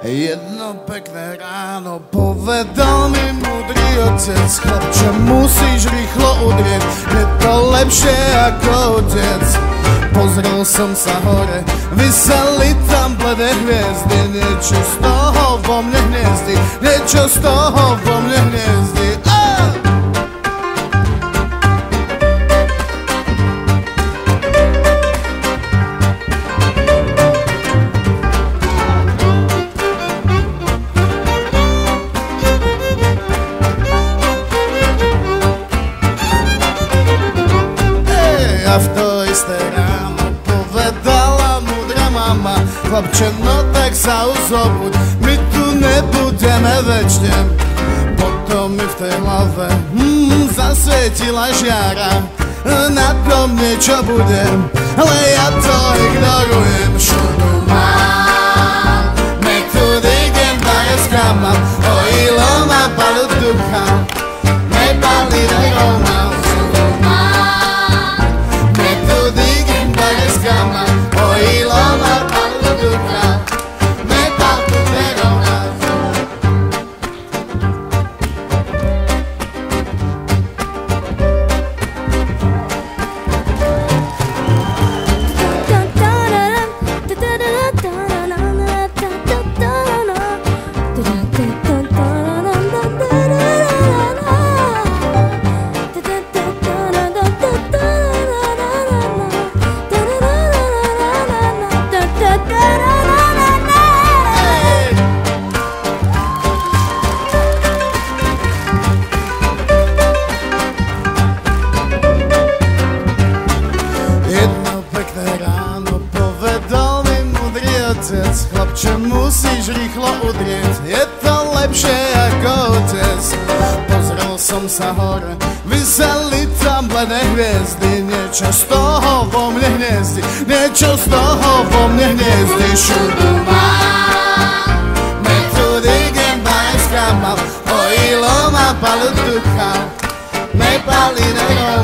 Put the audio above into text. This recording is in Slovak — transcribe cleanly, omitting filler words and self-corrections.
Jedno pekné ráno povedal mi múdry otec: chlapče, musíš rýchlo udrieť, je to lepšie ako otec. Pozrel som sa hore, vyseli tam bledé hviezdy, niečo z toho vo mne hniezdi, niečo z toho vo mne hniezdi. A v to isté ráno povedala múdra mama: chlapče, no tak sa uzobuď, my tu nebudeme večne. Potom mi v tej hlave zasvietila žiara, na tom niečo bude, ale ja to ignorujem. Šudu mám, me tu digem daje skama, o ilo ma palu ducha, me pali neroma. Chlapče, musíš rýchlo udrieť, je to lepšie ako otec. Pozrel som sa hore, vyseli tam bledé hviezdy, niečo z toho vo mne hniezdi, niečo z toho vo mne hniezdi. Šudu mám, me tu digem daje skama, o ilo ma palu ducha, me pali neroma.